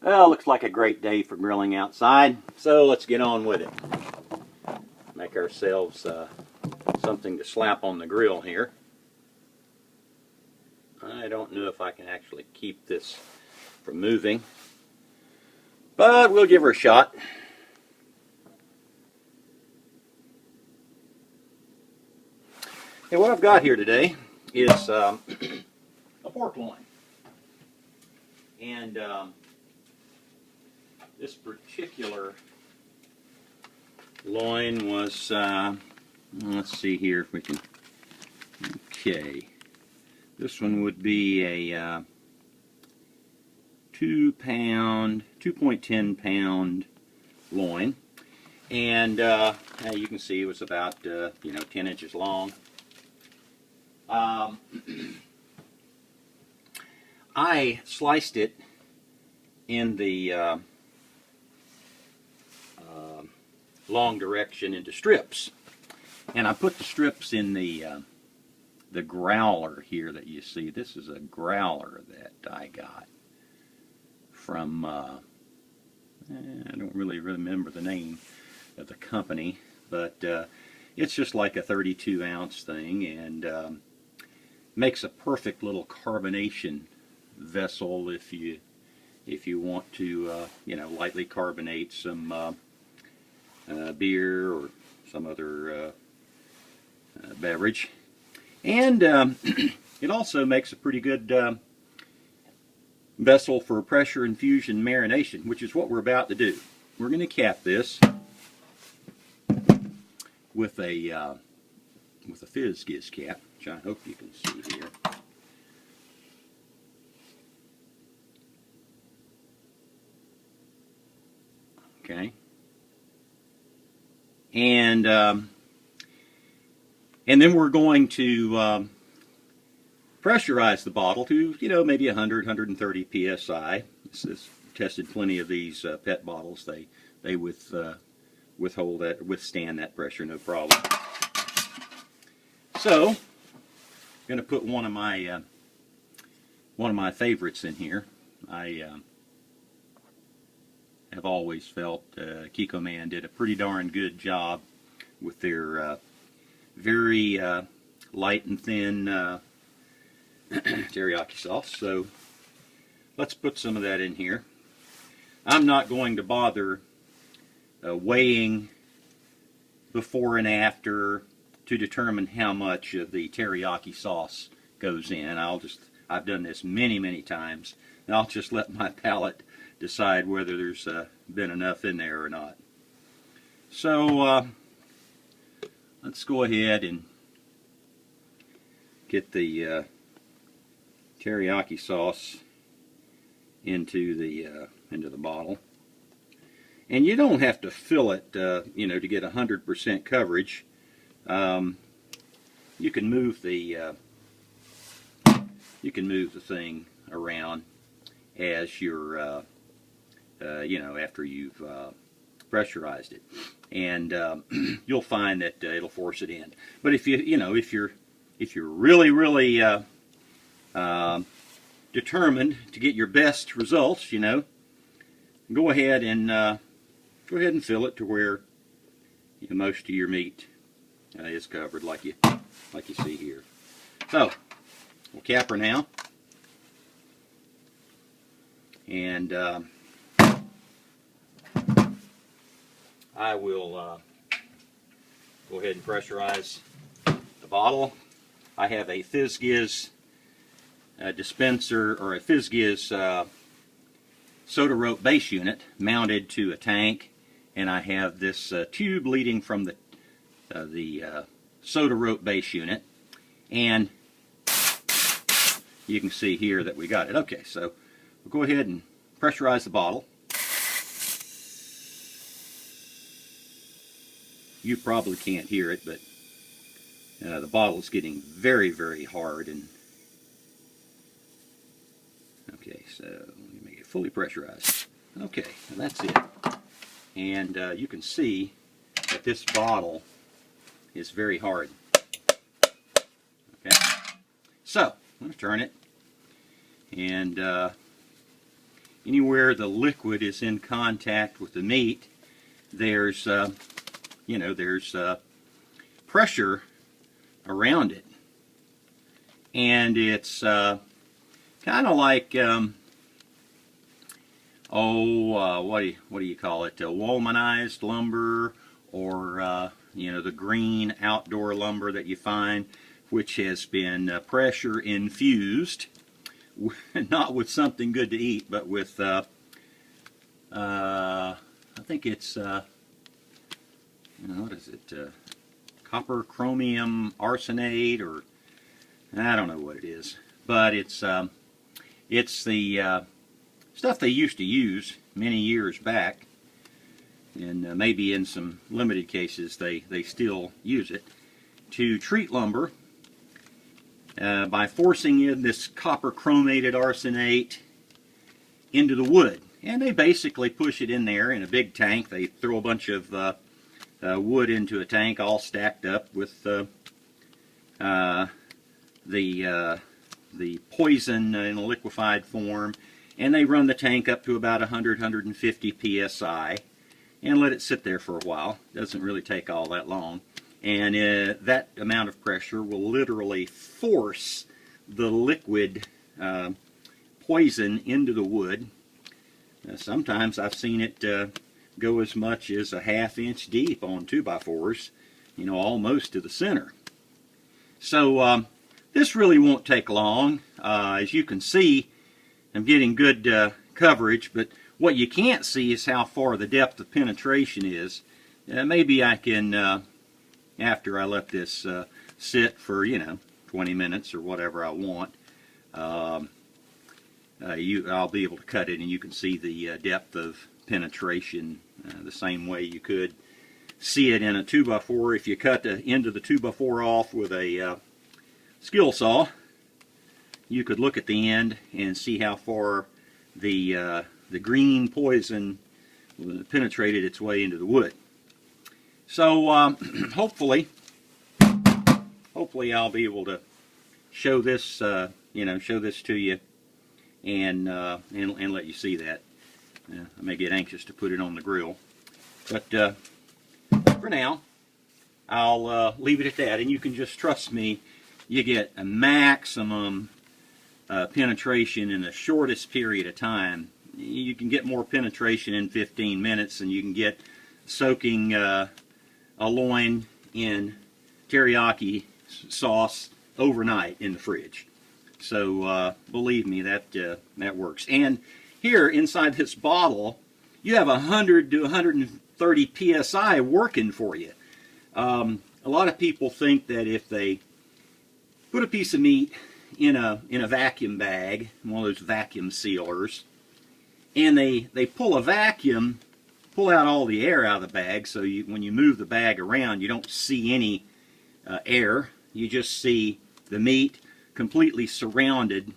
Well, looks like a great day for grilling outside, so let's get on with it. Make ourselves something to slap on the grill here. I don't know if I can actually keep this from moving, but we'll give her a shot. And what I've got here today is a pork loin. And this particular loin was, let's see here if we can, okay. This one would be a 2.10 pound loin. And you can see it was about, 10 inches long. I sliced it in the long direction into strips, and I put the strips in the growler here that you see. This is a growler that I got from I don't really remember the name of the company, but it's just like a 32 ounce thing, and makes a perfect little carbonation vessel if you want to lightly carbonate some beer or some other beverage. And it also makes a pretty good vessel for pressure infusion marination, which is what we're about to do. We're going to cap this with a FiZZ GiZ cap, which I hope you can see here. Okay, and then we're going to pressurize the bottle to maybe 100, 130 psi. This has tested plenty of these PET bottles. They withstand that pressure, no problem. So, I'm going to put one of my favorites in here. I have always felt Kiko Man did a pretty darn good job with their very light and thin teriyaki sauce. So let's put some of that in here. I'm not going to bother weighing before and after to determine how much of the teriyaki sauce goes in. I've done this many times, and I'll just let my palate decide whether there's been enough in there or not. So let's go ahead and get the teriyaki sauce into the bottle. And you don't have to fill it, to get 100% coverage. You can move the thing around as you're after you've pressurized it, and you'll find that it'll force it in. But if you're really determined to get your best results, go ahead and fill it to where most of your meat is covered, like you see here. So we'll cap her now, and I will go ahead and pressurize the bottle. I have a FiZZ GiZ dispenser, or a FiZZ GiZ soda rope base unit mounted to a tank, and I have this tube leading from the soda rope base unit, and you can see here that we got it. Okay, so we'll go ahead and pressurize the bottle. You probably can't hear it, but the bottle is getting very hard. And okay, so let me make it fully pressurized. Okay, well, that's it. And you can see that this bottle is very hard. Okay, so I'm going to turn it, and anywhere the liquid is in contact with the meat, there's there's pressure around it, and it's kind of like what do you call it? Womanized lumber, or the green outdoor lumber that you find, which has been pressure infused, not with something good to eat, but with I think it's what is it? Copper chromium arsenate, or I don't know what it is, but it's the stuff they used to use many years back, and maybe in some limited cases they still use it to treat lumber by forcing in this copper chromated arsenate into the wood. And they basically push it in there in a big tank. They throw a bunch of wood into a tank all stacked up with the poison in a liquefied form, and they run the tank up to about 100-150 psi and let it sit there for a while. Doesn't really take all that long, and that amount of pressure will literally force the liquid poison into the wood. Sometimes I've seen it go as much as a ½ inch deep on 2x4s, almost to the center. So this really won't take long. As you can see, I'm getting good coverage, but what you can't see is how far the depth of penetration is. Maybe I can, after I let this sit for 20 minutes or whatever I want, I'll be able to cut it, and you can see the depth of penetration the same way you could see it in a 2x4. If you cut the end of the 2x4 off with a skill saw, you could look at the end and see how far the green poison penetrated its way into the wood. So hopefully I'll be able to show this show this to you and let you see that. I may get anxious to put it on the grill, but for now I'll leave it at that, and you can just trust me. You get a maximum penetration in the shortest period of time. You can get more penetration in 15 minutes than you can get soaking a loin in teriyaki sauce overnight in the fridge. So believe me, that works. And here inside this bottle, you have 100 to 130 psi working for you. A lot of people think that if they put a piece of meat in a vacuum bag, one of those vacuum sealers, and they pull out all the air out of the bag, so when you move the bag around, you don't see any air. You just see the meat completely surrounded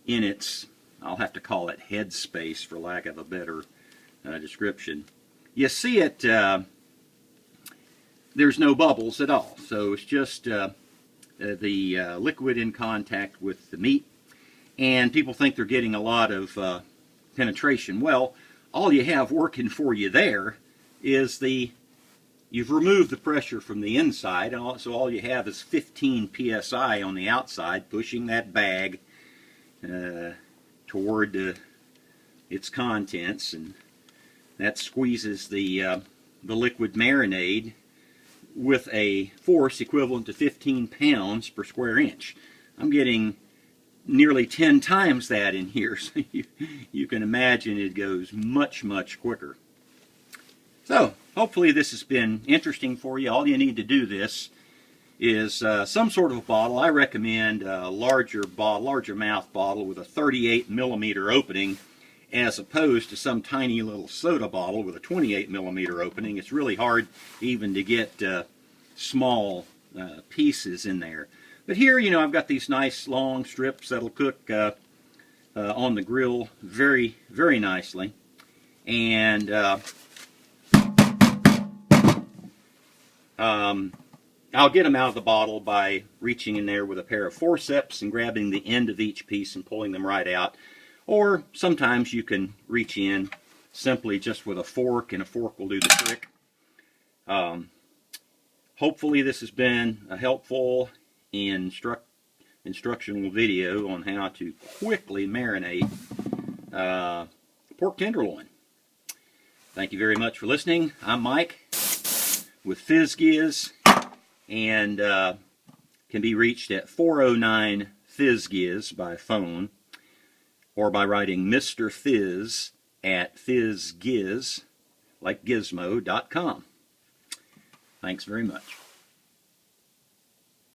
in its, I'll have to call it head space for lack of a better description. You see it, there's no bubbles at all, so it's just the liquid in contact with the meat, and people think they're getting a lot of penetration. Well, all you have working for you there is you've removed the pressure from the inside, and so all you have is 15 psi on the outside, pushing that bag toward its contents, and that squeezes the liquid marinade with a force equivalent to 15 pounds per square inch. I'm getting nearly 10 times that in here, so you can imagine it goes much, much quicker. So hopefully this has been interesting for you. All you need to do this is some sort of a bottle. I recommend a larger mouth bottle with a 38 millimeter opening, as opposed to some tiny little soda bottle with a 28 millimeter opening. It's really hard even to get small pieces in there. But here, I've got these nice long strips that'll cook on the grill very, very nicely. And I'll get them out of the bottle by reaching in there with a pair of forceps and grabbing the end of each piece and pulling them right out. Or sometimes you can reach in simply just with a fork, and a fork will do the trick. Hopefully this has been a helpful instructional video on how to quickly marinate pork tenderloin. Thank you very much for listening. I'm Mike with FiZZ GiZ, and can be reached at 409 FiZZ GiZ by phone, or by writing Mr. Fizz at FiZZ GiZ, like gizmo.com. Thanks very much.